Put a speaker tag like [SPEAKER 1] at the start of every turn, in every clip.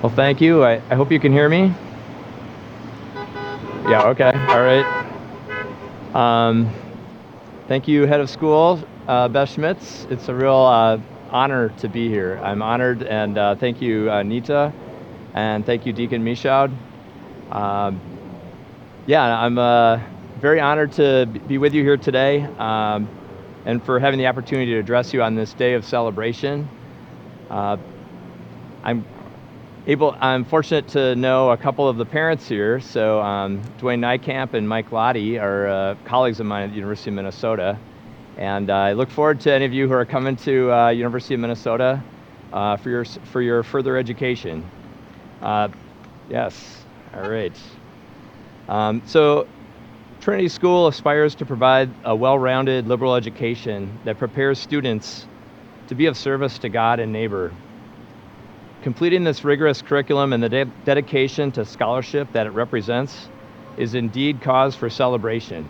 [SPEAKER 1] Well, thank you. I hope you can hear me. Yeah, okay. All right. Thank you, Head of School, Beth Schmitz. It's a real honor to be here. I'm honored, and thank you, Nita, and thank you, Deacon Mishaud. Yeah, I'm very honored to be with you here today, and for having the opportunity to address you on this day of celebration. I'm fortunate to know a couple of the parents here. So Dwayne Nijkamp and Mike Lottie are colleagues of mine at the University of Minnesota. And I look forward to any of you who are coming to University of Minnesota for your further education. Yes, all right. So Trinity School aspires to provide a well-rounded liberal education that prepares students to be of service to God and neighbor. Completing this rigorous curriculum and the dedication to scholarship that it represents is indeed cause for celebration.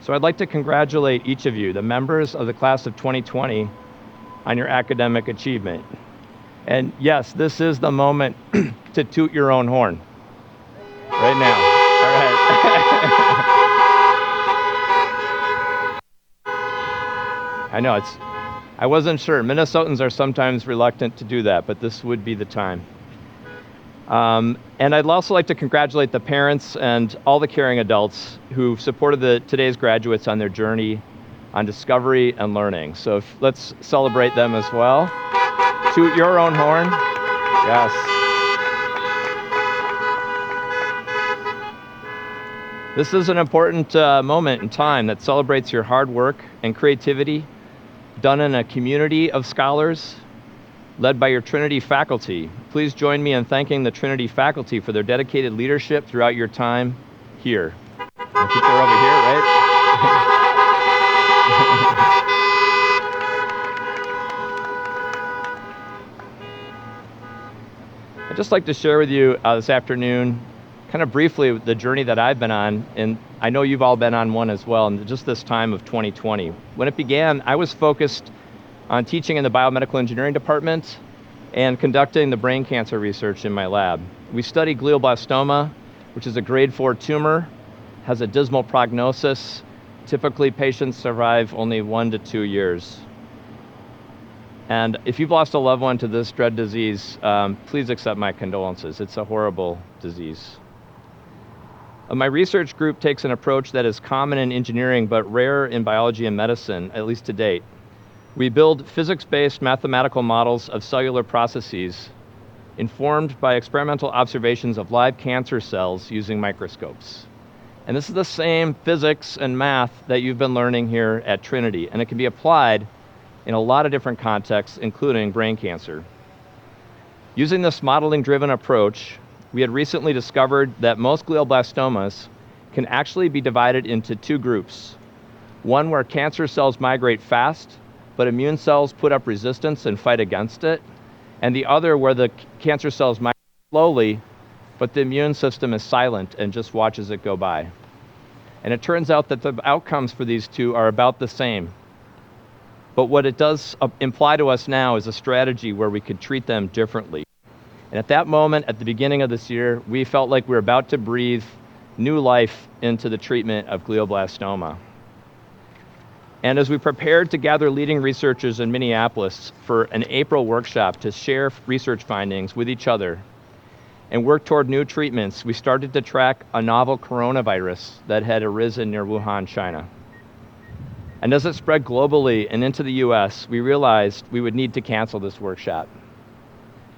[SPEAKER 1] So I'd like to congratulate each of you, the members of the class of 2020, on your academic achievement. And yes, this is the moment to toot your own horn. Right now. All right. I know, I wasn't sure. Minnesotans are sometimes reluctant to do that, but this would be the time. And I'd also like to congratulate the parents and all the caring adults who supported today's graduates on their journey on discovery and learning. So let's celebrate them as well. Toot your own horn. Yes. This is an important moment in time that celebrates your hard work and creativity done in a community of scholars led by your Trinity faculty. Please join me in thanking the Trinity faculty for their dedicated leadership throughout your time here. I think they're over here, right? I'd just like to share with you this afternoon, kind of briefly, the journey that I've been on, and I know you've all been on one as well, in just this time of 2020. When it began, I was focused on teaching in the biomedical engineering department and conducting the brain cancer research in my lab. We study glioblastoma, which is a grade 4 tumor, has a dismal prognosis. Typically, patients survive only 1 to 2 years. And if you've lost a loved one to this dread disease, please accept my condolences. It's a horrible disease. My research group takes an approach that is common in engineering but rare in biology and medicine, at least to date. We build physics-based mathematical models of cellular processes informed by experimental observations of live cancer cells using microscopes. And this is the same physics and math that you've been learning here at Trinity, and it can be applied in a lot of different contexts, including brain cancer. Using this modeling-driven approach, we had recently discovered that most glioblastomas can actually be divided into 2 groups. One where cancer cells migrate fast, but immune cells put up resistance and fight against it, and the other where the cancer cells migrate slowly, but the immune system is silent and just watches it go by. And it turns out that the outcomes for these 2 are about the same. But what it does imply to us now is a strategy where we could treat them differently. And at that moment, at the beginning of this year, we felt like we were about to breathe new life into the treatment of glioblastoma. And as we prepared to gather leading researchers in Minneapolis for an April workshop to share research findings with each other and work toward new treatments, we started to track a novel coronavirus that had arisen near Wuhan, China. And as it spread globally and into the US, we realized we would need to cancel this workshop.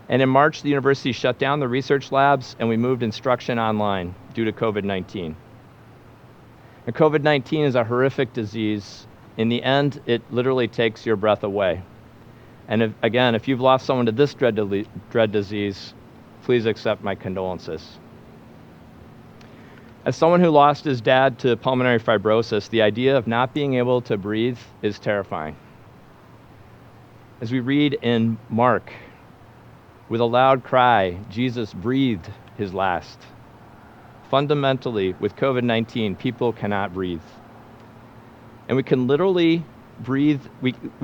[SPEAKER 1] And in March, the university shut down the research labs and we moved instruction online due to COVID-19. And COVID-19 is a horrific disease. In the end, it literally takes your breath away. And if you've lost someone to this dread disease, please accept my condolences. As someone who lost his dad to pulmonary fibrosis, the idea of not being able to breathe is terrifying. As we read in Mark, with a loud cry, Jesus breathed his last. Fundamentally, with COVID-19, people cannot breathe. And we can literally we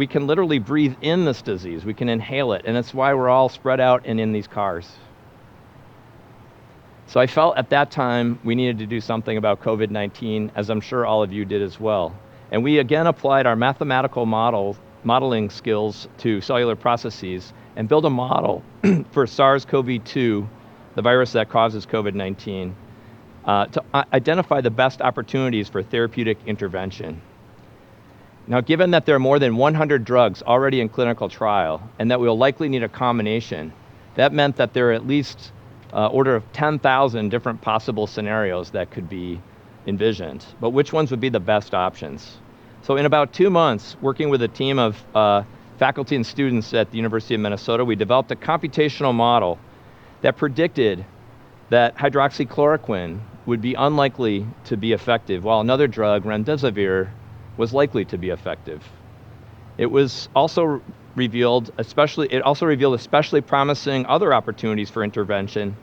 [SPEAKER 1] can literally breathe in this disease. We can inhale it, and that's why we're all spread out and in these cars. So I felt at that time we needed to do something about COVID-19, as I'm sure all of you did as well. And we again applied our mathematical modeling skills to cellular processes and built a model for SARS-CoV-2, the virus that causes COVID-19, to identify the best opportunities for therapeutic intervention. Now, given that there are more than 100 drugs already in clinical trial and that we'll likely need a combination, that meant that there are at least order of 10,000 different possible scenarios that could be envisioned. But which ones would be the best options? So in about 2 months, working with a team of faculty and students at the University of Minnesota, we developed a computational model that predicted that hydroxychloroquine would be unlikely to be effective, while another drug, remdesivir, was likely to be effective. It also revealed especially promising other opportunities for intervention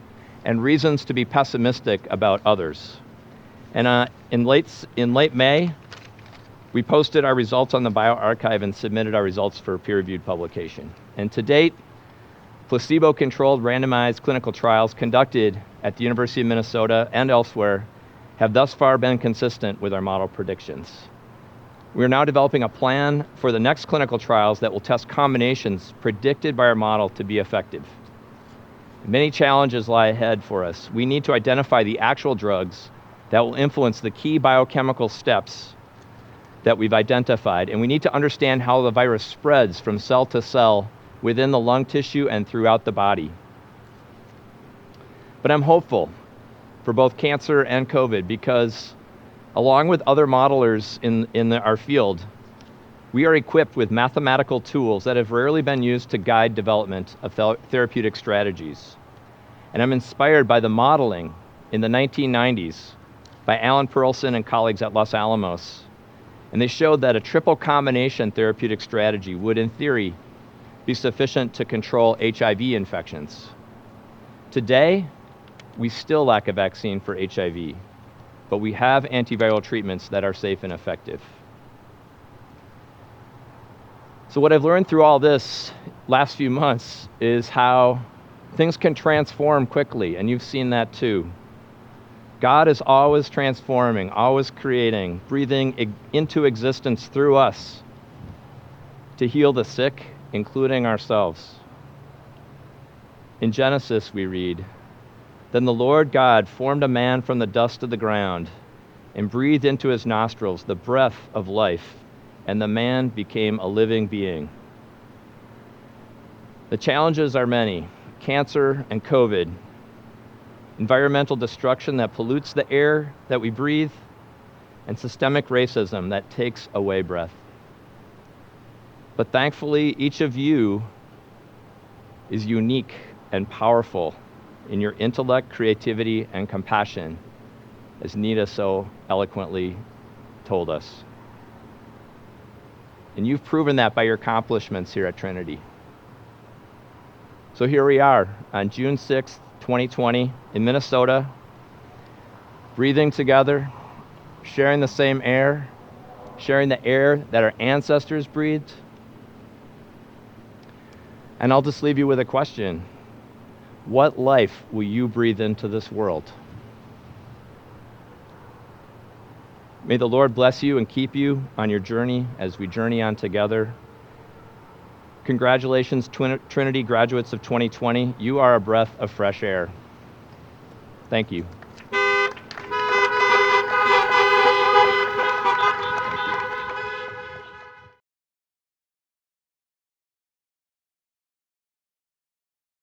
[SPEAKER 1] and reasons to be pessimistic about others. And in late May, we posted our results on the bioRxiv and submitted our results for peer-reviewed publication. And to date, placebo-controlled randomized clinical trials conducted at the University of Minnesota and elsewhere have thus far been consistent with our model predictions. We are now developing a plan for the next clinical trials that will test combinations predicted by our model to be effective. Many challenges lie ahead for us. We need to identify the actual drugs that will influence the key biochemical steps that we've identified, and we need to understand how the virus spreads from cell to cell within the lung tissue and throughout the body. But I'm hopeful for both cancer and COVID because, along with other modelers in our field, we are equipped with mathematical tools that have rarely been used to guide development of therapeutic strategies. And I'm inspired by the modeling in the 1990s by Alan Perelson and colleagues at Los Alamos. And they showed that a triple combination therapeutic strategy would, in theory, be sufficient to control HIV infections. Today, we still lack a vaccine for HIV, but we have antiviral treatments that are safe and effective. So what I've learned through all this last few months is how things can transform quickly, and you've seen that too. God is always transforming, always creating, breathing into existence through us to heal the sick, including ourselves. In Genesis, we read, "Then the Lord God formed a man from the dust of the ground and breathed into his nostrils the breath of life, and the man became a living being." The challenges are many: cancer and COVID, environmental destruction that pollutes the air that we breathe, and systemic racism that takes away breath. But thankfully, each of you is unique and powerful in your intellect, creativity, and compassion, as Nita so eloquently told us. And you've proven that by your accomplishments here at Trinity. So here we are on June 6th, 2020 in Minnesota, breathing together, sharing the same air, sharing the air that our ancestors breathed. And I'll just leave you with a question. What life will you breathe into this world? May the Lord bless you and keep you on your journey as we journey on together. Congratulations, Trinity graduates of 2020. You are a breath of fresh air. Thank you.